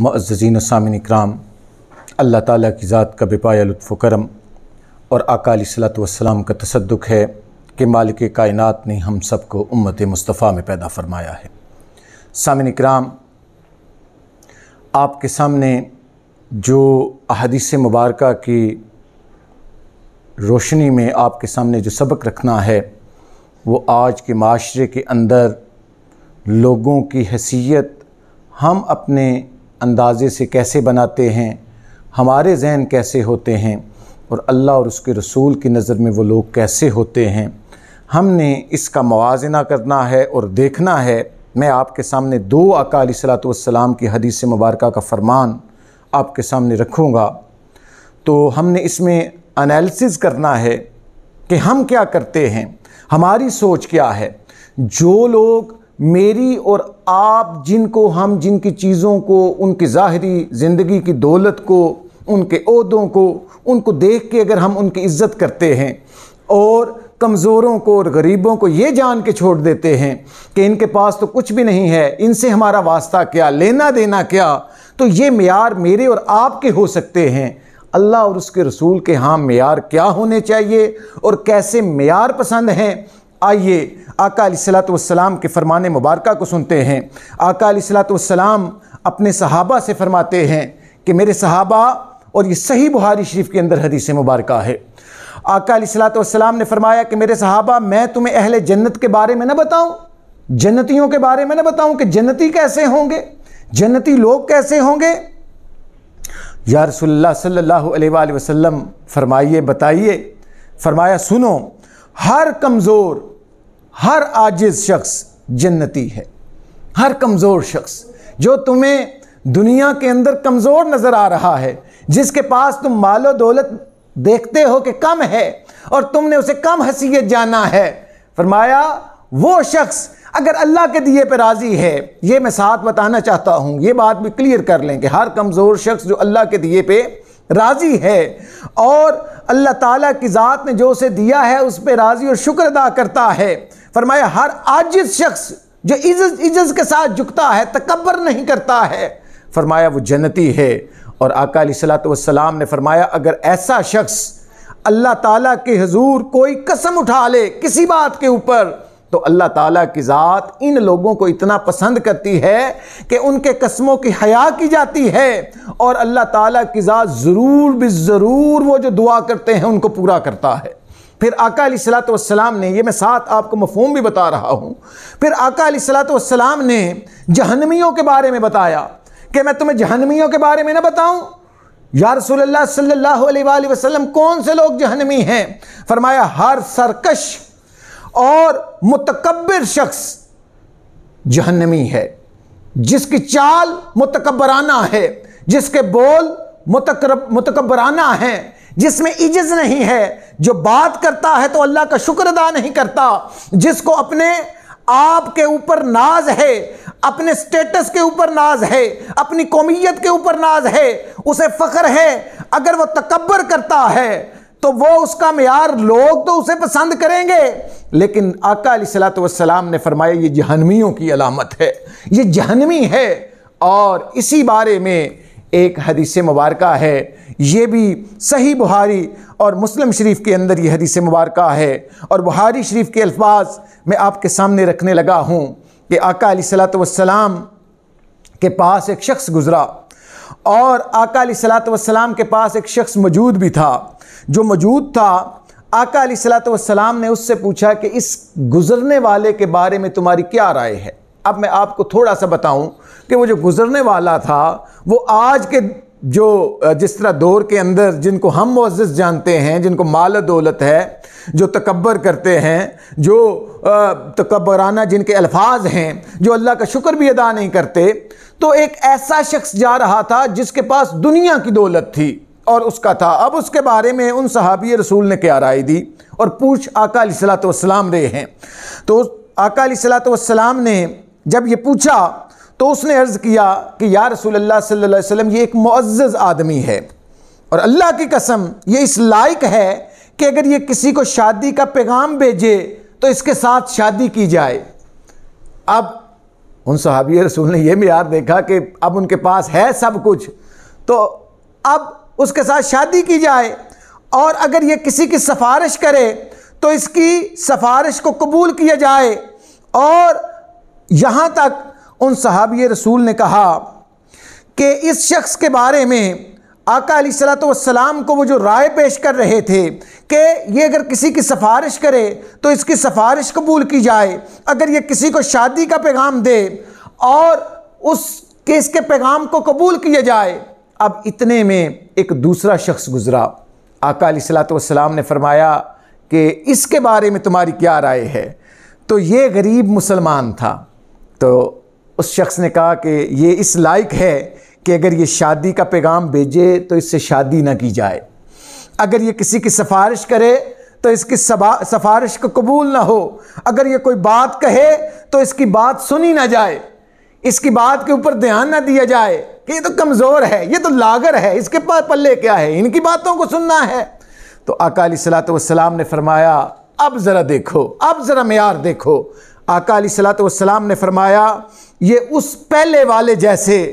معززین و سامعین اکرام، اللہ تعالیٰ کی ذات کا بے پایہ لطف و کرم اور آقا علیہ الصلوۃ والسلام کا تصدق ہے کہ مالک کائنات نے ہم سب کو امت مصطفیٰ میں پیدا فرمایا ہے۔ سامعین اکرام، آپ کے سامنے جو احادیث مبارکہ کی روشنی میں آپ کے سامنے جو سبق رکھنا ہے، وہ آج کے معاشرے کے اندر لوگوں کی حیثیت ہم اپنے اندازے سے کیسے بناتے ہیں، ہمارے ذہن کیسے ہوتے ہیں، اور اللہ اور اس کے رسول کی نظر میں وہ لوگ کیسے ہوتے ہیں، ہم نے اس کا موازنہ کرنا ہے اور دیکھنا ہے۔ میں آپ کے سامنے دو آقا علیہ الصلوۃ والسلام کی حدیث مبارکہ کا فرمان آپ کے سامنے رکھوں گا، تو ہم نے اس میں انالیسز کرنا ہے کہ ہم کیا کرتے ہیں، ہماری سوچ کیا ہے۔ جو لوگ میری اور آپ جن کی چیزوں کو، ان کی ظاہری زندگی کی دولت کو، ان کے عہدوں کو، ان کو دیکھ کے اگر ہم ان کی عزت کرتے ہیں اور کمزوروں کو اور غریبوں کو یہ جان کے چھوڑ دیتے ہیں کہ ان کے پاس تو کچھ بھی نہیں ہے، ان سے ہمارا واسطہ کیا، لینا دینا کیا، تو یہ معیار میرے اور آپ کے ہو سکتے ہیں۔ اللہ اور اس کے رسول کے ہاں معیار کیا ہونے چاہیے اور کیسے معیار پسند ہیں، آئیے آقا علیہ الصلوۃ والسلام کے فرمان مبارکہ کو سنتے ہیں۔ آقا علیہ الصلوۃ والسلام اپنے صحابہ سے فرماتے ہیں کہ میرے صحابہ، اور یہ صحیح بخاری شریف کے اندر حدیث مبارکہ ہے، آقا علیہ الصلوۃ والسلام نے فرمایا کہ میرے صحابہ، میں تمہیں اہل جنت کے بارے میں نہ بتاؤں، جنتیوں کے بارے میں نہ بتاؤں کہ جنتی کیسے ہوں گے، جنتی لوگ کیسے ہوں گے؟ یا رسول اللہ صلی اللہ علیہ وآلہ وسلم فرمائیے، بتائیے۔ فرمایا سنو، ہر کمزور، ہر عاجز شخص جنتی ہے۔ ہر کمزور شخص جو تمہیں دنیا کے اندر کمزور نظر آ رہا ہے، جس کے پاس تم مال و دولت دیکھتے ہو کہ کم ہے اور تم نے اسے کم حیثیت جانا ہے، فرمایا وہ شخص اگر اللہ کے دیے پہ راضی ہے، یہ میں ساتھ بتانا چاہتا ہوں، یہ بات بھی کلیئر کر لیں کہ ہر کمزور شخص جو اللہ کے دیے پہ راضی ہے اور اللہ تعالیٰ کی ذات نے جو اسے دیا ہے اس پہ راضی اور شکر ادا کرتا ہے، فرمایا ہر عاجز شخص جو عجز کے ساتھ جھکتا ہے، تکبر نہیں کرتا ہے، فرمایا وہ جنتی ہے۔ اور آقا علیہ الصلوۃ والسلام نے فرمایا اگر ایسا شخص اللہ تعالیٰ کے حضور کوئی قسم اٹھا لے کسی بات کے اوپر، تو اللہ تعالیٰ کی ذات ان لوگوں کو اتنا پسند کرتی ہے کہ ان کے قسموں کی حیا کی جاتی ہے، اور اللہ تعالیٰ کی ذات ضرور بالضرور وہ جو دعا کرتے ہیں ان کو پورا کرتا ہے۔ پھر آقا علیہ الصلوۃ والسلام نے، یہ میں ساتھ آپ کو مفہوم بھی بتا رہا ہوں، پھر آقا علیہ الصلوۃ والسلام نے جہنمیوں کے بارے میں بتایا کہ میں تمہیں جہنمیوں کے بارے میں نہ بتاؤں؟ یا رسول اللہ صلی اللہ علیہ وآلہ وسلم کون سے لوگ جہنمی ہیں؟ فرمایا ہر سرکش اور متکبر شخص جہنمی ہے، جس کی چال متکبرانہ ہے، جس کے بول متکبرانہ ہیں، جس میں عجز نہیں ہے، جو بات کرتا ہے تو اللہ کا شکر ادا نہیں کرتا، جس کو اپنے آپ کے اوپر ناز ہے، اپنے سٹیٹس کے اوپر ناز ہے، اپنی قومیت کے اوپر ناز ہے، اسے فخر ہے، اگر وہ تکبر کرتا ہے تو وہ اس کا معیار لوگ تو اسے پسند کریں گے، لیکن آقا علیہ الصلوۃ والسلام نے فرمایا یہ جہنمیوں کی علامت ہے، یہ جہنمی ہے۔ اور اسی بارے میں ایک حدیث مبارکہ ہے، یہ بھی صحیح بخاری اور مسلم شریف کے اندر یہ حدیث مبارکہ ہے، اور بخاری شریف کے الفاظ میں آپ کے سامنے رکھنے لگا ہوں کہ آقا علیہ الصلوۃ والسلام کے پاس ایک شخص گزرا، اور آقا علیہ الصلوۃ والسلام کے پاس ایک شخص موجود بھی تھا، جو موجود تھا آقا علیہ الصلوۃ والسلام نے اس سے پوچھا کہ اس گزرنے والے کے بارے میں تمہاری کیا رائے ہے؟ اب میں آپ کو تھوڑا سا بتاؤں کہ وہ جو گزرنے والا تھا وہ آج کے جو جس طرح دور کے اندر جن کو ہم معزز جانتے ہیں، جن کو مال و دولت ہے، جو تکبر کرتے ہیں، جو تکبرانہ جن کے الفاظ ہیں، جو اللہ کا شکر بھی ادا نہیں کرتے، تو ایک ایسا شخص جا رہا تھا جس کے پاس دنیا کی دولت تھی اور اس کا تھا۔ اب اس کے بارے میں ان صحابی رسول نے کیا رائے دی اور پوچھ آقا علیہ الصلوۃ والسلام رہے ہیں۔ تو آقا علیہ الصلوۃ والسلام نے جب یہ پوچھا تو اس نے عرض کیا کہ یا رسول اللہ صلی اللہ علیہ وسلم، یہ ایک معزز آدمی ہے اور اللہ کی قسم یہ اس لائق ہے کہ اگر یہ کسی کو شادی کا پیغام بھیجے تو اس کے ساتھ شادی کی جائے۔ اب ان صحابی رسول نے یہ معیار دیکھا کہ اب ان کے پاس ہے سب کچھ، تو اب اس کے ساتھ شادی کی جائے، اور اگر یہ کسی کی سفارش کرے تو اس کی سفارش کو قبول کیا جائے۔ اور یہاں تک ان صحابی رسول نے کہا کہ اس شخص کے بارے میں آقا علیہ الصلوۃ والسلام کو وہ جو رائے پیش کر رہے تھے کہ یہ اگر کسی کی سفارش کرے تو اس کی سفارش قبول کی جائے، اگر یہ کسی کو شادی کا پیغام دے اور اس کے پیغام کو قبول کیا جائے۔ اب اتنے میں ایک دوسرا شخص گزرا، آقا علیہ الصلوۃ والسلام نے فرمایا کہ اس کے بارے میں تمہاری کیا رائے ہے؟ تو یہ غریب مسلمان تھا، تو اس شخص نے کہا کہ یہ اس لائق ہے کہ اگر یہ شادی کا پیغام بھیجے تو اس سے شادی نہ کی جائے، اگر یہ کسی کی سفارش کرے تو اس کی سفارش کو قبول نہ ہو، اگر یہ کوئی بات کہے تو اس کی بات سنی نہ جائے، اس کی بات کے اوپر دھیان نہ دیا جائے کہ یہ تو کمزور ہے، یہ تو لاغر ہے، اس کے پاس پلے کیا ہے، ان کی باتوں کو سننا ہے۔ تو آقا علیہ الصلوۃ والسلام نے فرمایا اب ذرا دیکھو، اب ذرا معیار دیکھو۔ آقا علیہ الصلوۃ والسلام نے فرمایا یہ اس پہلے والے جیسے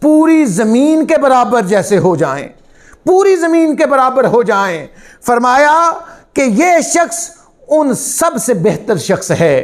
پوری زمین کے برابر جیسے ہو جائیں، پوری زمین کے برابر ہو جائیں۔ فرمایا کہ یہ شخص ان سب سے بہتر شخص ہے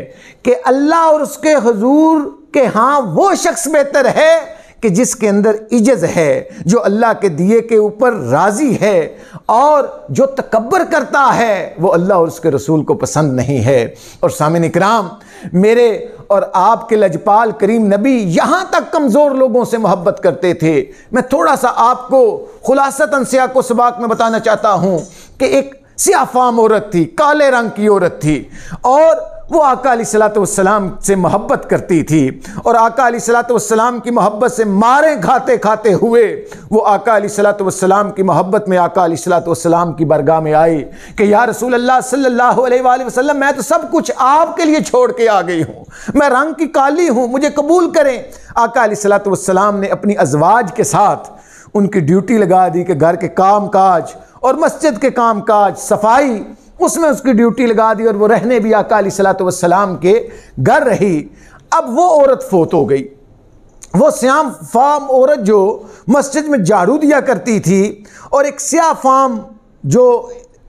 کہ اللہ اور اس کے حضور کے ہاں وہ شخص بہتر ہے کہ جس کے اندر عجز ہے، جو اللہ کے دیے کے اوپر راضی ہے، اور جو تکبر کرتا ہے وہ اللہ اور اس کے رسول کو پسند نہیں ہے۔ اور سامعین اکرام، میرے اور آپ کے لجپال کریم نبی یہاں تک کمزور لوگوں سے محبت کرتے تھے۔ میں تھوڑا سا آپ کو خلاصتاً سیاق و سباق میں بتانا چاہتا ہوں کہ ایک سیاہ فام عورت تھی، کالے رنگ کی عورت تھی، اور وہ آقا علیہ الصلوۃ والسلام سے محبت کرتی تھی، اور آقا علیہ الصلوۃ والسلام کی محبت سے مارے کھاتے کھاتے ہوئے وہ آقا علیہ الصلوۃ والسلام کی محبت میں آقا علیہ الصلوۃ والسلام کی بارگاہ میں آئی کہ یا رسول اللہ صلی اللہ علیہ وآلہ وسلم، میں تو سب کچھ آپ کے لیے چھوڑ کے آ گئی ہوں، میں رنگ کی کالی ہوں، مجھے قبول کریں۔ آقا علیہ الصلوۃ والسلام نے اپنی ازواج کے ساتھ ان کی ڈیوٹی لگا دی کہ گھر کے کام کاج اور مسجد کے کام کاج، صفائی، اس میں اس کی ڈیوٹی لگا دی، اور وہ رہنے بھی آقا علیہ الصلوۃ والسلام کے گھر رہی۔ اب وہ عورت فوت ہو گئی، وہ سیاہ فام عورت جو مسجد میں جھاڑو دیا کرتی تھی، اور ایک سیاہ فام جو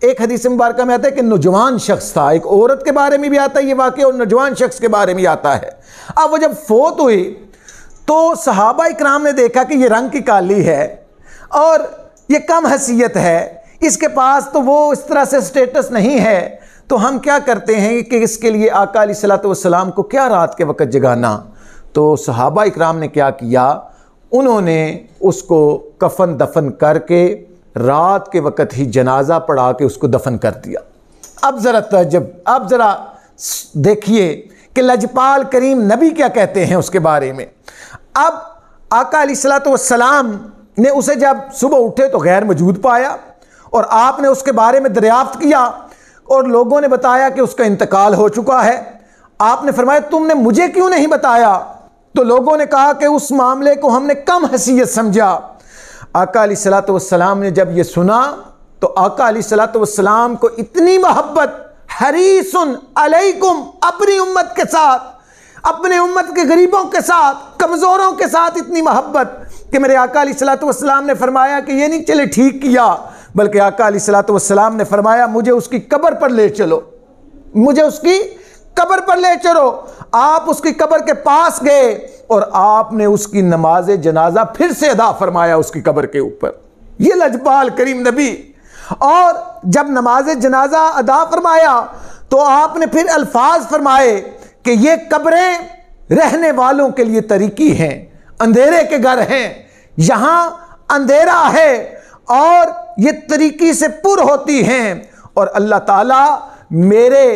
ایک حدیث مبارکہ میں آتا ہے کہ نوجوان شخص تھا، ایک عورت کے بارے میں بھی آتا ہے یہ واقعہ، اور نوجوان شخص کے بارے میں آتا ہے۔ اب وہ جب فوت ہوئی تو صحابہ اکرام نے دیکھا کہ یہ رنگ کی کالی ہے اور یہ کم حیثیت ہے، اس کے پاس تو وہ اس طرح سے سٹیٹس نہیں ہے، تو ہم کیا کرتے ہیں کہ اس کے لیے آقا علیہ الصلوۃ والسلام کو کیا رات کے وقت جگانا؟ تو صحابہ اکرام نے کیا کیا، انہوں نے اس کو کفن دفن کر کے رات کے وقت ہی جنازہ پڑھا کے اس کو دفن کر دیا۔ اب ذرا تعجب، اب ذرا دیکھیے کہ لجپال کریم نبی کیا کہتے ہیں اس کے بارے میں۔ اب آقا علیہ الصلوۃ والسلام نے اسے جب صبح اٹھے تو غیر موجود پایا، اور آپ نے اس کے بارے میں دریافت کیا، اور لوگوں نے بتایا کہ اس کا انتقال ہو چکا ہے۔ آپ نے فرمایا تم نے مجھے کیوں نہیں بتایا؟ تو لوگوں نے کہا کہ اس معاملے کو ہم نے کم حیثیت سمجھا۔ آقا علیہ الصلوۃ والسلام نے جب یہ سنا تو آقا علیہ الصلوۃ والسلام کو اتنی محبت، حریص علیکم، اپنی امت کے ساتھ، اپنے امت کے غریبوں کے ساتھ، کمزوروں کے ساتھ اتنی محبت کہ میرے آقا علیہ الصلوۃ والسلام نے فرمایا کہ یہ نہیں چلے ٹھیک کیا، بلکہ آقا علیہ الصلوۃ والسلام نے فرمایا مجھے اس کی قبر پر لے چلو، مجھے اس کی قبر پر لے چلو۔ آپ اس کی قبر کے پاس گئے اور آپ نے اس کی نماز جنازہ پھر سے ادا فرمایا اس کی قبر کے اوپر۔ یہ لجپال کریم نبی، اور جب نماز جنازہ ادا فرمایا تو آپ نے پھر الفاظ فرمائے کہ یہ قبریں رہنے والوں کے لیے طریقی ہیں، اندھیرے کے گھر ہیں، یہاں اندھیرا ہے اور یہ طریقی سے پر ہوتی ہیں، اور اللہ تعالیٰ میرے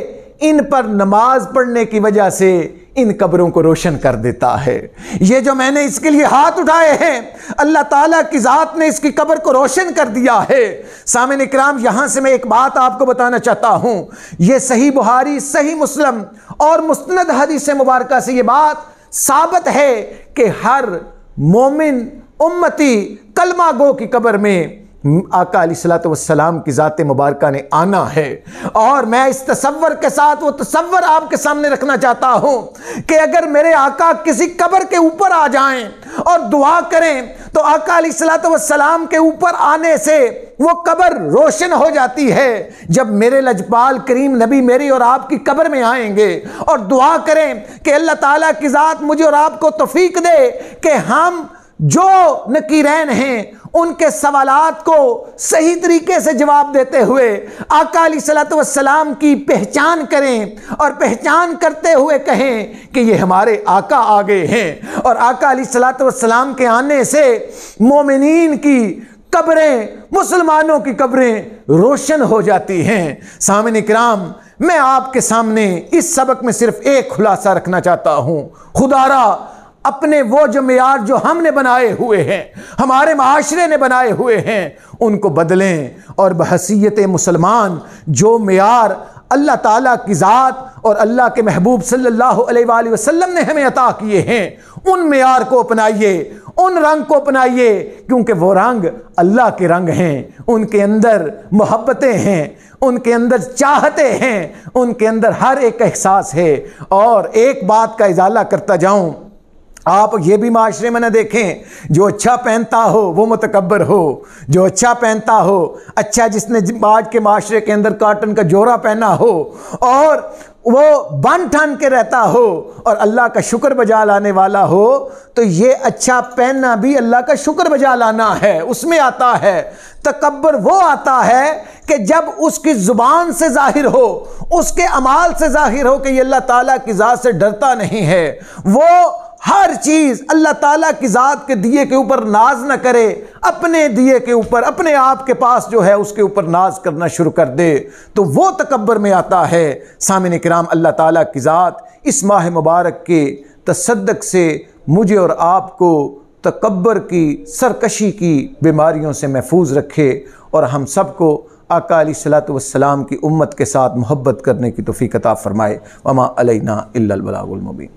ان پر نماز پڑھنے کی وجہ سے ان قبروں کو روشن کر دیتا ہے۔ یہ جو میں نے اس کے لیے ہاتھ اٹھائے ہیں، اللہ تعالیٰ کی ذات نے اس کی قبر کو روشن کر دیا ہے۔ سامعین اکرام، یہاں سے میں ایک بات آپ کو بتانا چاہتا ہوں، یہ صحیح بخاری، صحیح مسلم اور مستند حدیث مبارکہ سے یہ بات ثابت ہے کہ ہر مومن امتی کلمہ گو کی قبر میں آقا علیہ الصلوۃ والسلام کی ذات مبارکہ نے آنا ہے، اور میں اس تصور کے ساتھ وہ تصور آپ کے سامنے رکھنا چاہتا ہوں کہ اگر میرے آقا کسی قبر کے اوپر آ جائیں اور دعا کریں تو آقا علیہ الصلوۃ والسلام کے اوپر آنے سے وہ قبر روشن ہو جاتی ہے۔ جب میرے لجپال کریم نبی میری اور آپ کی قبر میں آئیں گے اور دعا کریں کہ اللہ تعالیٰ کی ذات مجھے اور آپ کو توفیق دے کہ ہم جو نکیرین ہیں ان کے سوالات کو صحیح طریقے سے جواب دیتے ہوئے آقا علیہ الصلوۃ والسلام کی پہچان کریں، اور پہچان کرتے ہوئے کہیں کہ یہ ہمارے آقا آگے ہیں، اور آقا علیہ الصلوۃ والسلام کے آنے سے مومنین کی قبریں، مسلمانوں کی قبریں روشن ہو جاتی ہیں۔ سامعین کرام، میں آپ کے سامنے اس سبق میں صرف ایک خلاصہ رکھنا چاہتا ہوں، خدا را اپنے وہ جو معیار جو ہم نے بنائے ہوئے ہیں، ہمارے معاشرے نے بنائے ہوئے ہیں، ان کو بدلیں، اور بحیثیت مسلمان جو معیار اللہ تعالیٰ کی ذات اور اللہ کے محبوب صلی اللہ علیہ وآلہ وسلم نے ہمیں عطا کیے ہیں، ان معیار کو اپنائیے، ان رنگ کو اپنائیے، کیونکہ وہ رنگ اللہ کے رنگ ہیں، ان کے اندر محبتیں ہیں، ان کے اندر چاہتے ہیں، ان کے اندر ہر ایک احساس ہے۔ اور ایک بات کا ازالہ کرتا جاؤں، آپ یہ بھی معاشرے میں نہ دیکھیں جو اچھا پہنتا ہو وہ متکبر ہو، جو اچھا پہنتا ہو، اچھا جس نے آج کے معاشرے کے اندر کاٹن کا جورا پہنا ہو اور وہ بن ٹھن کے رہتا ہو اور اللہ کا شکر بجا لانے والا ہو، تو یہ اچھا پہننا بھی اللہ کا شکر بجا لانا ہے، اس میں آتا ہے۔ تکبر وہ آتا ہے کہ جب اس کی زبان سے ظاہر ہو، اس کے اعمال سے ظاہر ہو کہ یہ اللہ تعالیٰ کی ذات سے ڈرتا نہیں ہے، وہ ہر چیز اللہ تعالیٰ کی ذات کے دیے کے اوپر ناز نہ کرے، اپنے دیے کے اوپر، اپنے آپ کے پاس جو ہے اس کے اوپر ناز کرنا شروع کر دے، تو وہ تکبر میں آتا ہے۔ سامعین کرام، اللہ تعالیٰ کی ذات اس ماہ مبارک کے تصدق سے مجھے اور آپ کو تکبر کی، سرکشی کی بیماریوں سے محفوظ رکھے، اور ہم سب کو آقا علیہ الصلوۃ والسلام کی امت کے ساتھ محبت کرنے کی توفیق عطا فرمائے۔ وما علینا الا البلاغ المبین۔